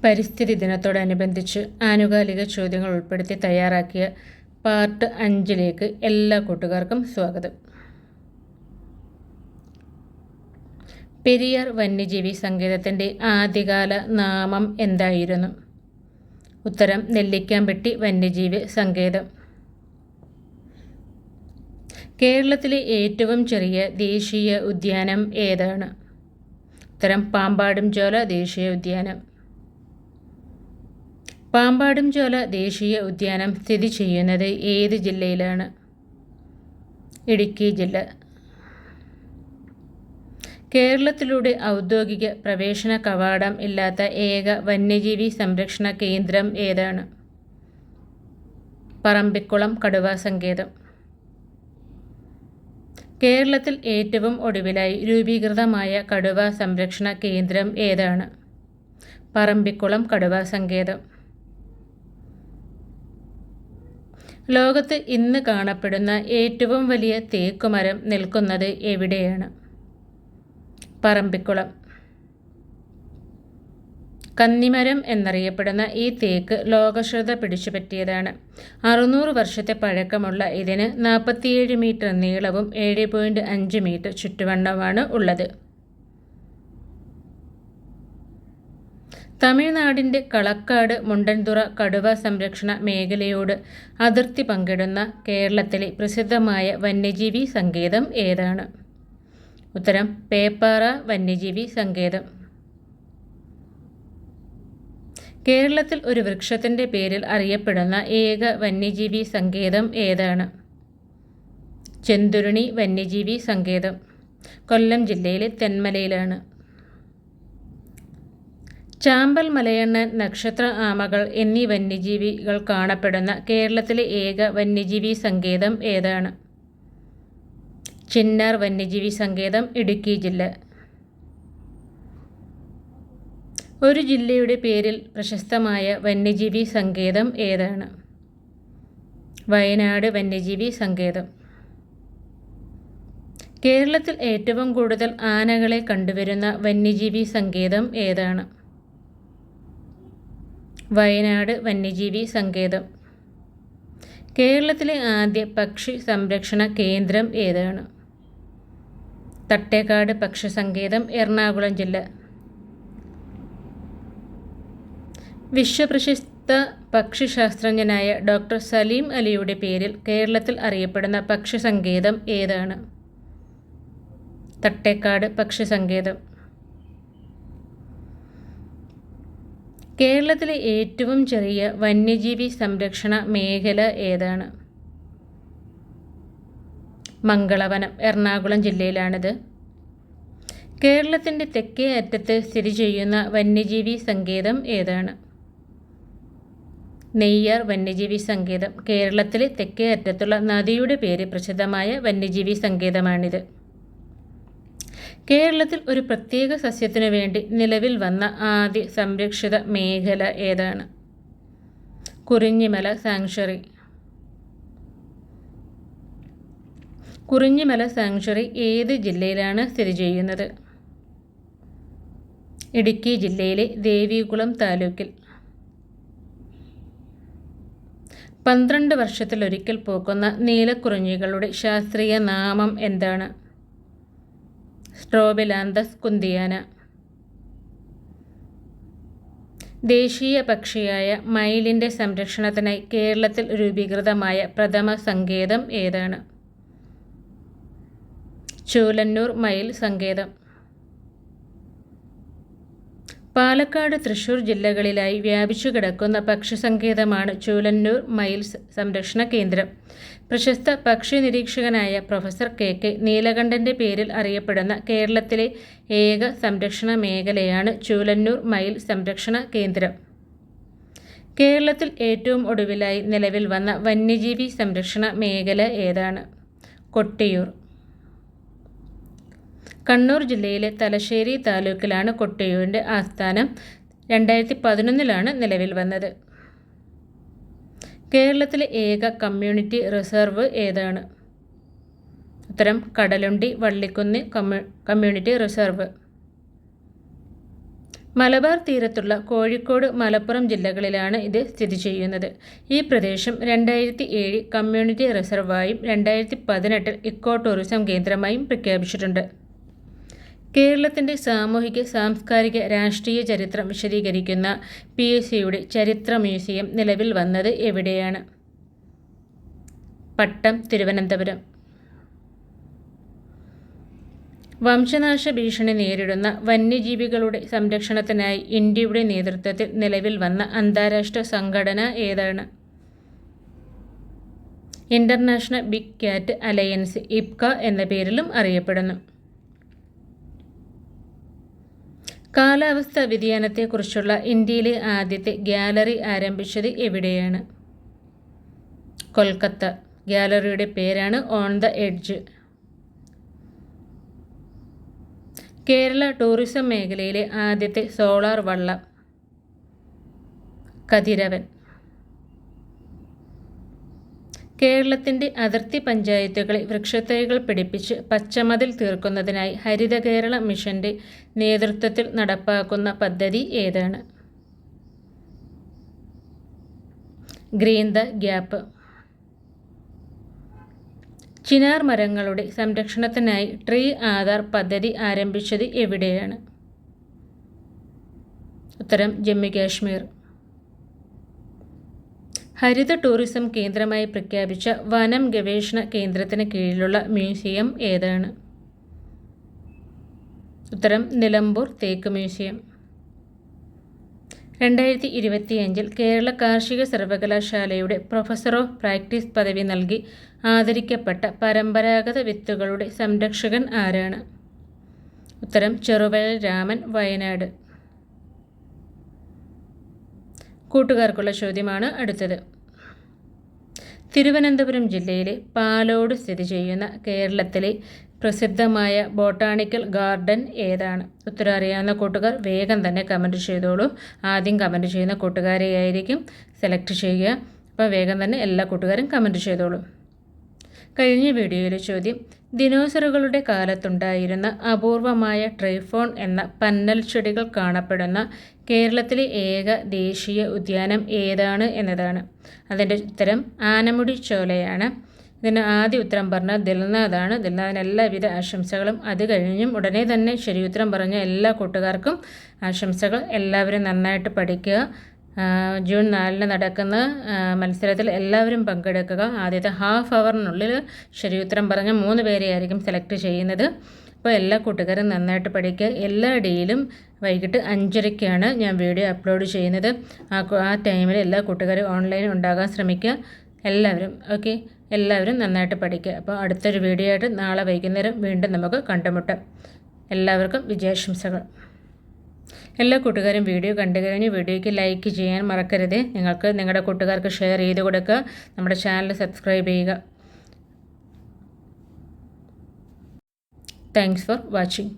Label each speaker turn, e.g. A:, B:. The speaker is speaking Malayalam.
A: പരിസ്ഥിതി ദിനത്തോടനുബന്ധിച്ച് ആനുകാലിക ചോദ്യങ്ങൾ ഉൾപ്പെടുത്തി തയ്യാറാക്കിയ പാർട്ട് 5 എല്ലാ കൂട്ടുകാർക്കും സ്വാഗതം. പെരിയാർ വന്യജീവി സങ്കേതത്തിൻ്റെ ആദ്യകാല നാമം എന്തായിരുന്നു? ഉത്തരം നെല്ലിക്കാമ്പെട്ടി വന്യജീവി സങ്കേതം. കേരളത്തിലെ ഏറ്റവും ചെറിയ ദേശീയ ഉദ്യാനം ഏതാണ്? ഉത്തരം പാമ്പാടുംചോല ദേശീയ ഉദ്യാനം. പാമ്പാടുംചോല ദേശീയ ഉദ്യാനം സ്ഥിതി ചെയ്യുന്നത് ഏത് ജില്ലയിലാണ്? ഇടുക്കി ജില്ല. കേരളത്തിലൂടെ ഔദ്യോഗിക പ്രവേശന കവാടം ഇല്ലാത്ത ഏക വന്യജീവി സംരക്ഷണ കേന്ദ്രം ഏതാണ്? പറമ്പിക്കുളം കടുവാ സങ്കേതം. കേരളത്തിൽ ഏറ്റവും ഒടുവിലായി രൂപീകൃതമായ കടുവാ സംരക്ഷണ കേന്ദ്രം ഏതാണ്? പറമ്പിക്കുളം കടുവാ സങ്കേതം. ലോകത്ത് ഇന്ന് കാണപ്പെടുന്ന ഏറ്റവും വലിയ തേക്കുമരം നിൽക്കുന്നത് എവിടെയാണ്? പറമ്പിക്കുളം. കന്നിമരം എന്നറിയപ്പെടുന്ന ഈ തേക്ക് ലോകശ്രദ്ധ പിടിച്ചുപറ്റിയതാണ്. 600 വർഷത്തെ പഴക്കമുള്ള ഇതിന് 47 മീറ്റർ നീളവും 7.5 മീറ്റർ ചുറ്റുവണ്ണവുമാണ് ഉള്ളത്. തമിഴ്നാടിൻ്റെ കളക്കാട് മുണ്ടൻതുറ കടുവ സംരക്ഷണ മേഖലയോട് അതിർത്തി പങ്കിടുന്ന കേരളത്തിലെ പ്രസിദ്ധമായ വന്യജീവി സങ്കേതം ഏതാണ്? ഉത്തരം പേപ്പാറ വന്യജീവി സങ്കേതം. കേരളത്തിൽ ഒരു വൃക്ഷത്തിൻ്റെ പേരിൽ അറിയപ്പെടുന്ന ഏക വന്യജീവി സങ്കേതം ഏതാണ്? ചെന്തുരുണി വന്യജീവി സങ്കേതം. കൊല്ലം ജില്ലയിലെ തെന്മലയിലാണ്. ചാമ്പൽ മലയണ്ണൻ, നക്ഷത്ര ആമകൾ എന്നീ വന്യജീവികൾ കാണപ്പെടുന്ന കേരളത്തിലെ ഏക വന്യജീവി സങ്കേതം ഏതാണ്? ചിന്നാർ വന്യജീവി സങ്കേതം, ഇടുക്കി ജില്ല. ഒരു ജില്ലയുടെ പേരിൽ പ്രശസ്തമായ വന്യജീവി സങ്കേതം ഏതാണ്? വയനാട് വന്യജീവി സങ്കേതം. കേരളത്തിൽ ഏറ്റവും കൂടുതൽ ആനകളെ കണ്ടുവരുന്ന വന്യജീവി സങ്കേതം ഏതാണ്? വയനാട് വന്യജീവി സങ്കേതം. കേരളത്തിലെ ആദ്യ പക്ഷി സംരക്ഷണ കേന്ദ്രം ഏതാണ്? തട്ടേക്കാട് പക്ഷി സങ്കേതം, എറണാകുളം ജില്ല. വിശ്വപ്രശസ്ത പക്ഷിശാസ്ത്രജ്ഞനായ ഡോക്ടർ സലീം അലിയുടെ പേരിൽ കേരളത്തിൽ അറിയപ്പെടുന്ന പക്ഷി സങ്കേതം ഏതാണ്? തട്ടേക്കാട് പക്ഷി സങ്കേതം. കേരളത്തിലെ ഏറ്റവും ചെറിയ വന്യജീവി സംരക്ഷണ മേഖല ഏതാണ്? മംഗളവനം, എറണാകുളം ജില്ലയിലാണിത്. കേരളത്തിൻ്റെ തെക്കേ അറ്റത്ത് സ്ഥിതി ചെയ്യുന്ന വന്യജീവി സങ്കേതം ഏതാണ്? നെയ്യാർ വന്യജീവി സങ്കേതം. കേരളത്തിലെ തെക്കേ അറ്റത്തുള്ള നദിയുടെ പേര് പ്രസിദ്ധമായ വന്യജീവി സങ്കേതമാണിത്. കേരളത്തിൽ ഒരു പ്രത്യേക സസ്യത്തിനു വേണ്ടി നിലവിൽ വന്ന ആദ്യ സംരക്ഷിത മേഖല ഏതാണ്? കുറിഞ്ഞിമല സാങ്ച്വറി. കുറിഞ്ഞിമല സാങ്ച്വറി ഏത് ജില്ലയിലാണ് സ്ഥിതി ചെയ്യുന്നത്? ഇടുക്കി ജില്ലയിലെ ദേവികുളം താലൂക്കിൽ. 12 വർഷത്തിലൊരിക്കൽ പൂക്കുന്ന നീലക്കുറിഞ്ഞികളുടെ ശാസ്ത്രീയ നാമം എന്താണ്? സ്ട്രോബിലാന്തസ് കുന്തിയാന. ദേശീയ പക്ഷിയായ മയിലിൻ്റെ സംരക്ഷണത്തിനായി കേരളത്തിൽ രൂപീകൃതമായ പ്രഥമ സങ്കേതം ഏതാണ്? ചൂലന്നൂർ മയിൽ സങ്കേതം. പാലക്കാട്, തൃശൂർ ജില്ലകളിലായി വ്യാപിച്ചു കിടക്കുന്ന പക്ഷി സങ്കേതമാണ് ചൂലന്നൂർ മയിൽ സംരക്ഷണ കേന്ദ്രം. പ്രശസ്ത പക്ഷി നിരീക്ഷകനായ പ്രൊഫസർ KK നീലകണ്ഠൻ്റെ പേരിൽ അറിയപ്പെടുന്ന കേരളത്തിലെ ഏക സംരക്ഷണ മേഖലയാണ് ചൂലന്നൂർ മയിൽ സംരക്ഷണ കേന്ദ്രം. കേരളത്തിൽ ഏറ്റവും ഒടുവിലായി നിലവിൽ വന്ന വന്യജീവി സംരക്ഷണ മേഖല ഏതാണ്? കൊട്ടിയൂർ. കണ്ണൂർ ജില്ലയിലെ തലശ്ശേരി താലൂക്കിലാണ് കൊട്ടിയൂരിൻ്റെ ആസ്ഥാനം. 2011 നിലവിൽ വന്നത്. കേരളത്തിലെ ഏക കമ്മ്യൂണിറ്റി റിസർവ് ഏതാണ്? ഉത്തരം കടലുണ്ടി വള്ളിക്കുന്ന് കമ്മ്യൂണിറ്റി റിസർവ്. മലബാർ തീരത്തുള്ള കോഴിക്കോട്, മലപ്പുറം ജില്ലകളിലാണ് ഇത് സ്ഥിതി ചെയ്യുന്നത്. ഈ പ്രദേശം 2007 കമ്മ്യൂണിറ്റി റിസർവായും 2018 ഇക്കോ ടൂറിസം കേന്ദ്രമായും പ്രഖ്യാപിച്ചിട്ടുണ്ട്. കേരളത്തിൻ്റെ സാമൂഹിക, സാംസ്കാരിക, രാഷ്ട്രീയ ചരിത്രം വിശദീകരിക്കുന്ന PSCയുടെ ചരിത്ര മ്യൂസിയം നിലവിൽ വന്നത് എവിടെയാണ്? പട്ടം, തിരുവനന്തപുരം. വംശനാശ ഭീഷണി നേരിടുന്ന വന്യജീവികളുടെ സംരക്ഷണത്തിനായി ഇന്ത്യയുടെ നേതൃത്വത്തിൽ നിലവിൽ വന്ന അന്താരാഷ്ട്ര സംഘടന ഏതാണ്? International big cat alliance, IPCA എന്ന പേരിലും അറിയപ്പെടുന്നു. കാലാവസ്ഥാ വ്യതിയാനത്തെക്കുറിച്ചുള്ള ഇന്ത്യയിലെ ആദ്യത്തെ ഗ്യാലറി ആരംഭിച്ചത് എവിടെയാണ്? കൊൽക്കത്ത. ഗ്യാലറിയുടെ പേരാണ് on the edge. Kerala tourism മേഖലയിലെ ആദ്യത്തെ സോളാർ വള്ളം? കതിരവൻ. കേരളത്തിൻ്റെ അതിർത്തി പഞ്ചായത്തുകളിൽ വൃക്ഷത്തൈകൾ പിടിപ്പിച്ച് പച്ചമതിൽ തീർക്കുന്നതിനായി ഹരിത കേരള മിഷന്റെ നേതൃത്വത്തിൽ നടപ്പാക്കുന്ന പദ്ധതി ഏതാണ്? Green the gap. ചിനാർ മരങ്ങളുടെ സംരക്ഷണത്തിനായി ട്രീ ആധാർ പദ്ധതി ആരംഭിച്ചത് എവിടെയാണ്? ഉത്തരം ജമ്മു കാശ്മീർ. ഹരിത ടൂറിസം കേന്ദ്രമായി പ്രഖ്യാപിച്ച വനം ഗവേഷണ കേന്ദ്രത്തിന് കീഴിലുള്ള മ്യൂസിയം ഏതാണ്? ഉത്തരം നിലമ്പൂർ തേക്ക് മ്യൂസിയം. 2025 കേരള കാർഷിക സർവകലാശാലയുടെ പ്രൊഫസർ ഓഫ് പ്രാക്ടീസ് പദവി നൽകി ആദരിക്കപ്പെട്ട പരമ്പരാഗത വിത്തുകളുടെ സംരക്ഷകൻ ആരാണ്? ഉത്തരം ചെറുവയൽ രാമൻ, വയനാട്. കൂട്ടുകാർക്കുള്ള ചോദ്യമാണ് അടുത്തത്. തിരുവനന്തപുരം ജില്ലയിലെ പാലോട് സ്ഥിതി ചെയ്യുന്ന കേരളത്തിലെ പ്രസിദ്ധമായ ബോട്ടാണിക്കൽ ഗാർഡൻ ഏതാണ്? ഉത്തരം അറിയാവുന്ന കൂട്ടുകാർ വേഗം തന്നെ കമൻറ്റ് ചെയ്തോളൂ. ആദ്യം കമൻറ്റ് ചെയ്യുന്ന കൂട്ടുകാരെയായിരിക്കും സെലക്ട് ചെയ്യുക. അപ്പോൾ വേഗം തന്നെ എല്ലാ കൂട്ടുകാരും കമൻറ്റ് ചെയ്തോളൂ. കഴിഞ്ഞ വീഡിയോയിലെ ചോദ്യം, ദിനോസറുകളുടെ കാലത്തുണ്ടായിരുന്ന അപൂർവമായ ട്രൈഫോൺ എന്ന പന്നൽ ചെടികൾ കാണപ്പെടുന്ന കേരളത്തിലെ ഏക ദേശീയ ഉദ്യാനം ഏതാണ് എന്നതാണ്. അതിൻ്റെ ഉത്തരം ആനമുടി ചോലയാണ്. ഇതിന് ആദ്യ ഉത്തരം പറഞ്ഞ ദിൽനാഥാണ്. ദിൽനാഥിന് എല്ലാവിധ ആശംസകളും. അത് കഴിഞ്ഞും ഉടനെ തന്നെ ശരി ഉത്തരം പറഞ്ഞ എല്ലാ കൂട്ടുകാർക്കും ആശംസകൾ. എല്ലാവരും നന്നായിട്ട് പഠിക്കുക. ജൂൺ 4 നടക്കുന്ന മത്സരത്തിൽ എല്ലാവരും പങ്കെടുക്കുക. ആദ്യത്തെ ഹാഫ് അവറിനുള്ളിൽ ശരി ഉത്തരം പറഞ്ഞ 3 പേരെയായിരിക്കും സെലക്ട് ചെയ്യുന്നത്. അപ്പോൾ എല്ലാ കൂട്ടുകാരും നന്നായിട്ട് പഠിക്കുക. എല്ലാ ഡേയിലും വൈകിട്ട് 5:30ക്കാണ് ഞാൻ വീഡിയോ അപ്ലോഡ് ചെയ്യുന്നത്. ആ ടൈമിൽ എല്ലാ കൂട്ടുകാരും ഓൺലൈൻ ഉണ്ടാകാൻ ശ്രമിക്കുക. എല്ലാവരും ഓക്കെ, എല്ലാവരും നന്നായിട്ട് പഠിക്കുക. അപ്പോൾ അടുത്തൊരു വീഡിയോ ആയിട്ട് നാളെ വൈകുന്നേരം വീണ്ടും നമുക്ക് കണ്ടുമുട്ടാം. എല്ലാവർക്കും വിജയാശംസകൾ. എല്ലാ കൂട്ടുകാരും വീഡിയോ കണ്ടു കഴിഞ്ഞ് വീഡിയോയ്ക്ക് ലൈക്ക് ചെയ്യാൻ മറക്കരുത്. നിങ്ങൾക്ക് നിങ്ങളുടെ കൂട്ടുകാർക്ക് ഷെയർ ചെയ്ത് കൊടുക്കുക. നമ്മുടെ ചാനൽ സബ്സ്ക്രൈബ് ചെയ്യുക. Thanks for watching.